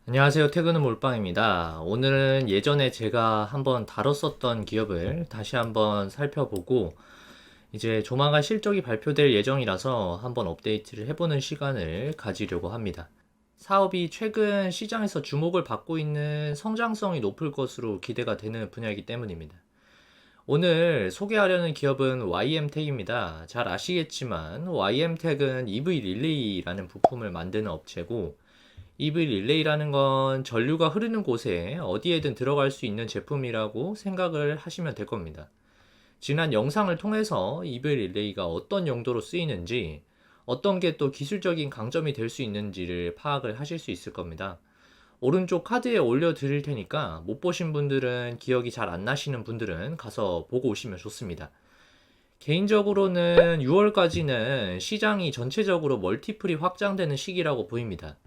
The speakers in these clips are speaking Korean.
안녕하세요. 퇴근은 몰빵입니다. 오늘은 예전에 제가 한번 다뤘었던 기업을 다시 한번 살펴보고 이제 조만간 실적이 발표될 예정이라서 한번 업데이트를 해보는 시간을 가지려고 합니다. 사업이 최근 시장에서 주목을 받고 있는 성장성이 높을 것으로 기대가 되는 분야이기 때문입니다. 오늘 소개하려는 기업은 YM텍입니다. 잘 아시겠지만 YM텍은 EV 릴레이라는 부품을 만드는 업체고 EV 릴레이라는 건 전류가 흐르는 곳에 어디에든 들어갈 수 있는 제품이라고 생각을 하시면 될 겁니다. 지난 영상을 통해서 EV 릴레이가 어떤 용도로 쓰이는지, 어떤 게 또 기술적인 강점이 될 수 있는지를 파악을 하실 수 있을 겁니다. 오른쪽 카드에 올려 드릴 테니까 못 보신 분들은, 기억이 잘 안 나시는 분들은 가서 보고 오시면 좋습니다. 개인적으로는 6월까지는 시장이 전체적으로 멀티플이 확장되는 시기라고 보입니다.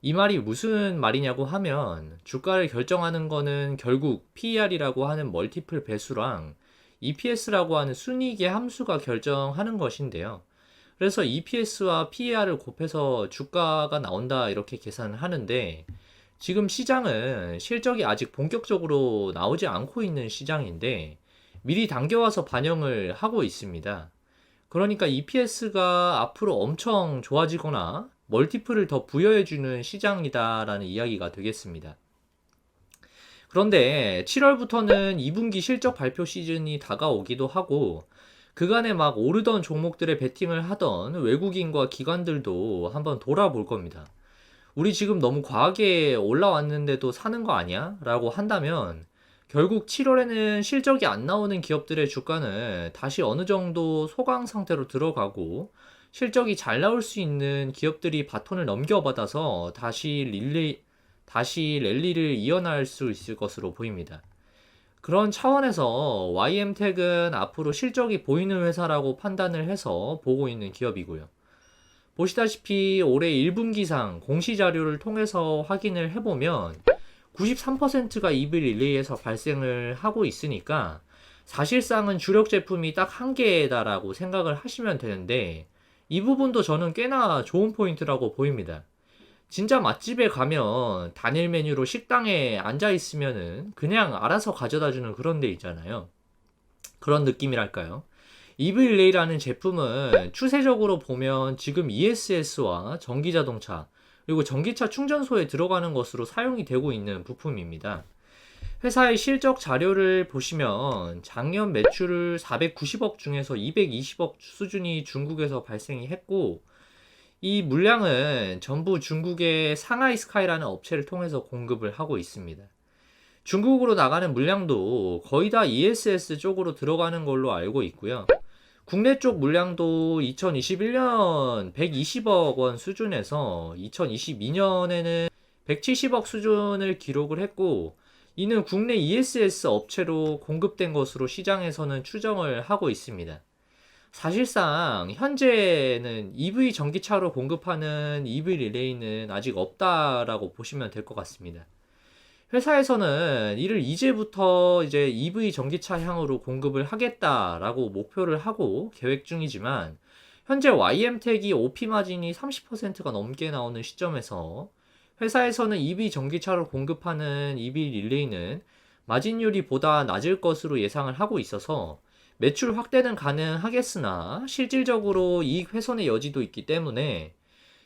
이 말이 무슨 말이냐고 하면 주가를 결정하는 거는 결국 PER이라고 하는 멀티플 배수랑 EPS라고 하는 순이익의 함수가 결정하는 것인데요. 그래서 EPS와 PER을 곱해서 주가가 나온다 이렇게 계산을 하는데, 지금 시장은 실적이 아직 본격적으로 나오지 않고 있는 시장인데 미리 당겨와서 반영을 하고 있습니다. 그러니까 EPS가 앞으로 엄청 좋아지거나 멀티플을 더 부여해주는 시장이다라는 이야기가 되겠습니다. 그런데 7월부터는 2분기 실적 발표 시즌이 다가오기도 하고, 그간에 막 오르던 종목들에 베팅을 하던 외국인과 기관들도 한번 돌아볼 겁니다. 우리 지금 너무 과하게 올라왔는데도 사는 거 아니야? 라고 한다면 결국 7월에는 실적이 안 나오는 기업들의 주가는 다시 어느 정도 소강 상태로 들어가고, 실적이 잘 나올 수 있는 기업들이 바톤을 넘겨받아서 다시 랠리를 이어날 수 있을 것으로 보입니다. 그런 차원에서 YM텍은 앞으로 실적이 보이는 회사라고 판단을 해서 보고 있는 기업이고요. 보시다시피 올해 1분기상 공시 자료를 통해서 확인을 해보면 93%가 EV 릴레이에서 발생을 하고 있으니까 사실상은 주력 제품이 딱 한 개다라고 생각을 하시면 되는데, 이 부분도 저는 꽤나 좋은 포인트라고 보입니다. 진짜 맛집에 가면 단일 메뉴로 식당에 앉아 있으면은 그냥 알아서 가져다 주는 그런 데 있잖아요. 그런 느낌이랄까요? 이브릴레이라는 제품은 추세적으로 보면 지금 ESS와 전기자동차, 그리고 전기차 충전소에 들어가는 것으로 사용이 되고 있는 부품입니다. 회사의 실적 자료를 보시면 작년 매출을 490억 중에서 220억 수준이 중국에서 발생이 했고, 이 물량은 전부 중국의 상하이 스카이라는 업체를 통해서 공급을 하고 있습니다. 중국으로 나가는 물량도 거의 다 ESS 쪽으로 들어가는 걸로 알고 있고요. 국내 쪽 물량도 2021년 120억 원 수준에서 2022년에는 170억 수준을 기록을 했고, 이는 국내 ESS 업체로 공급된 것으로 시장에서는 추정을 하고 있습니다. 사실상 현재는 EV 전기차로 공급하는 EV 릴레이는 아직 없다라고 보시면 될 것 같습니다. 회사에서는 이를 이제부터 이제 EV 전기차향으로 공급을 하겠다라고 목표를 하고 계획 중이지만, 현재 YM텍이 OP 마진이 30%가 넘게 나오는 시점에서 회사에서는 EV 전기차로 공급하는 EV 릴레이는 마진율이 보다 낮을 것으로 예상을 하고 있어서 매출 확대는 가능하겠으나 실질적으로 이익 훼손의 여지도 있기 때문에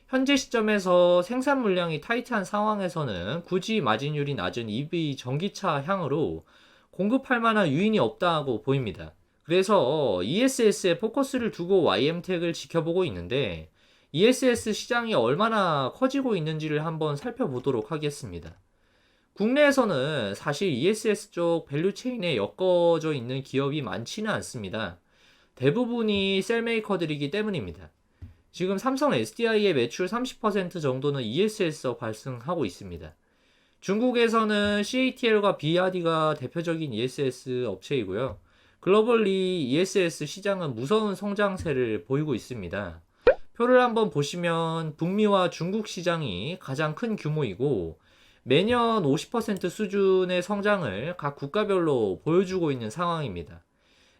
현재 시점에서 생산 물량이 타이트한 상황에서는 굳이 마진율이 낮은 EV 전기차 향으로 공급할 만한 유인이 없다고 보입니다. 그래서 ESS에 포커스를 두고 YM텍을 지켜보고 있는데, ESS 시장이 얼마나 커지고 있는지를 한번 살펴보도록 하겠습니다. 국내에서는 사실 ESS 쪽 밸류체인에 엮어져 있는 기업이 많지는 않습니다. 대부분이 셀메이커들이기 때문입니다. 지금 삼성 SDI의 매출 30% 정도는 ESS에서 발생하고 있습니다. 중국에서는 CATL과 BRD가 대표적인 ESS 업체이고요. 글로벌리 ESS 시장은 무서운 성장세를 보이고 있습니다. 표를 한번 보시면 북미와 중국 시장이 가장 큰 규모이고, 매년 50% 수준의 성장을 각 국가별로 보여주고 있는 상황입니다.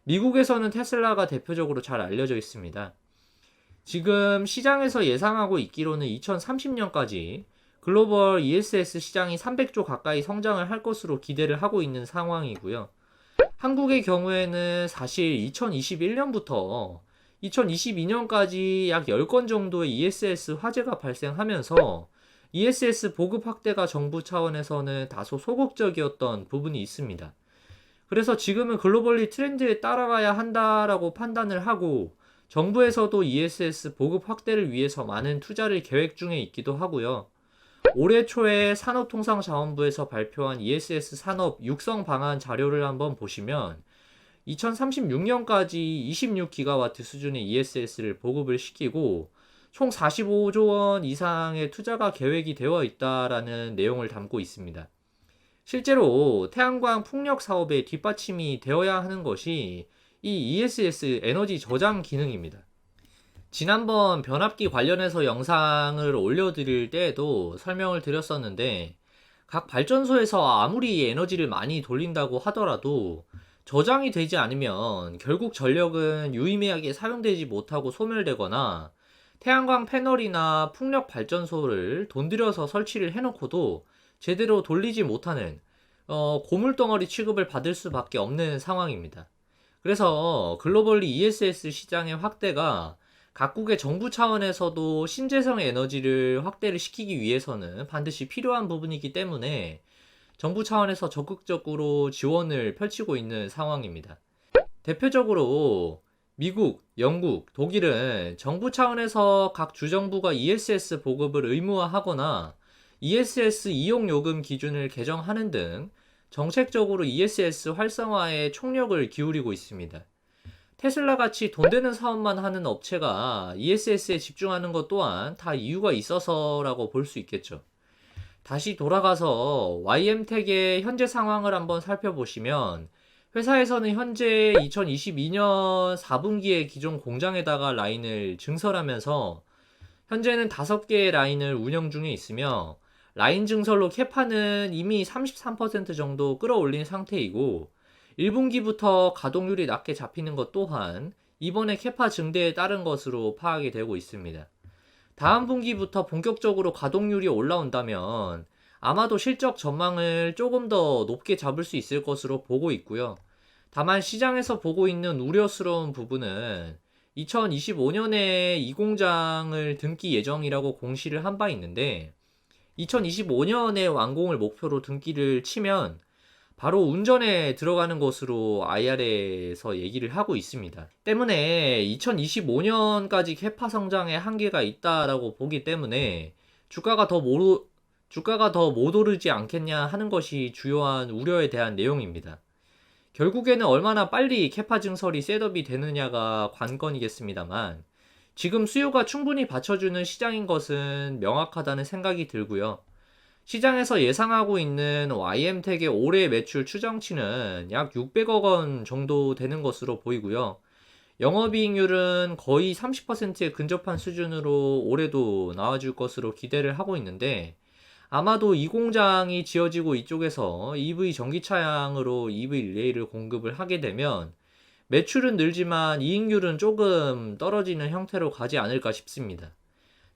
미국에서는 테슬라가 대표적으로 잘 알려져 있습니다. 지금 시장에서 예상하고 있기로는 2030년까지 글로벌 ESS 시장이 300조 가까이 성장을 할 것으로 기대를 하고 있는 상황이고요. 한국의 경우에는 사실 2021년부터 2022년까지 약 10건 정도의 ESS 화재가 발생하면서 ESS 보급 확대가 정부 차원에서는 다소 소극적이었던 부분이 있습니다. 그래서 지금은 글로벌리 트렌드에 따라가야 한다라고 판단을 하고 정부에서도 ESS 보급 확대를 위해서 많은 투자를 계획 중에 있기도 하고요. 올해 초에 산업통상자원부에서 발표한 ESS 산업 육성 방안 자료를 한번 보시면 2036년까지 26기가와트 수준의 ESS를 보급을 시키고 총 45조 원 이상의 투자가 계획이 되어 있다라는 내용을 담고 있습니다. 실제로 태양광 풍력 사업의 뒷받침이 되어야 하는 것이 이 ESS 에너지 저장 기능입니다. 지난번 변압기 관련해서 영상을 올려드릴 때에도 설명을 드렸었는데 각 발전소에서 아무리 에너지를 많이 돌린다고 하더라도 저장이 되지 않으면 결국 전력은 유의미하게 사용되지 못하고 소멸되거나 태양광 패널이나 풍력 발전소를 돈 들여서 설치를 해놓고도 제대로 돌리지 못하는 고물덩어리 취급을 받을 수밖에 없는 상황입니다. 그래서 글로벌리 ESS 시장의 확대가 각국의 정부 차원에서도 신재생 에너지를 확대를 시키기 위해서는 반드시 필요한 부분이기 때문에 정부 차원에서 적극적으로 지원을 펼치고 있는 상황입니다. 대표적으로 미국, 영국, 독일은 정부 차원에서 각 주정부가 ESS 보급을 의무화하거나 ESS 이용 요금 기준을 개정하는 등 정책적으로 ESS 활성화에 총력을 기울이고 있습니다. 테슬라 같이 돈 되는 사업만 하는 업체가 ESS에 집중하는 것 또한 다 이유가 있어서라고 볼 수 있겠죠. 다시 돌아가서 YM텍의 현재 상황을 한번 살펴보시면 회사에서는 현재 2022년 4분기에 기존 공장에다가 라인을 증설하면서 현재는 5개의 라인을 운영 중에 있으며 라인 증설로 캐파는 이미 33% 정도 끌어올린 상태이고 1분기부터 가동률이 낮게 잡히는 것 또한 이번에 캐파 증대에 따른 것으로 파악이 되고 있습니다. 다음 분기부터 본격적으로 가동률이 올라온다면 아마도 실적 전망을 조금 더 높게 잡을 수 있을 것으로 보고 있고요. 다만 시장에서 보고 있는 우려스러운 부분은 2025년에 이 공장을 등기 예정이라고 공시를 한 바 있는데 2025년에 완공을 목표로 등기를 치면 바로 운전에 들어가는 것으로 IR에서 얘기를 하고 있습니다. 때문에 2025년까지 캐파 성장의 한계가 있다라고 보기 때문에 주가가 더 못 오르지 않겠냐 하는 것이 주요한 우려에 대한 내용입니다. 결국에는 얼마나 빨리 캐파 증설이 셋업이 되느냐가 관건이겠습니다만 지금 수요가 충분히 받쳐주는 시장인 것은 명확하다는 생각이 들고요. 시장에서 예상하고 있는 YM텍의 올해 매출 추정치는 약 600억 원 정도 되는 것으로 보이고요. 영업이익률은 거의 30%에 근접한 수준으로 올해도 나와줄 것으로 기대를 하고 있는데 아마도 이 공장이 지어지고 이쪽에서 EV 전기차량으로 EV 릴레이를 공급을 하게 되면 매출은 늘지만 이익률은 조금 떨어지는 형태로 가지 않을까 싶습니다.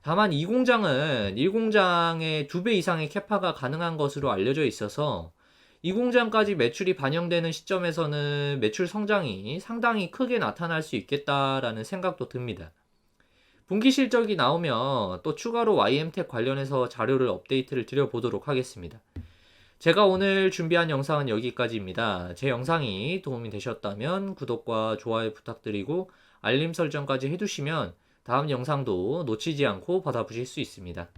다만 이 공장은 1공장의 2배 이상의 캐파가 가능한 것으로 알려져 있어서 이 공장까지 매출이 반영되는 시점에서는 매출 성장이 상당히 크게 나타날 수 있겠다라는 생각도 듭니다. 분기 실적이 나오면 또 추가로 YM텍 관련해서 자료를 업데이트를 드려보도록 하겠습니다. 제가 오늘 준비한 영상은 여기까지입니다. 제 영상이 도움이 되셨다면 구독과 좋아요 부탁드리고 알림 설정까지 해두시면 다음 영상도 놓치지 않고 받아보실 수 있습니다.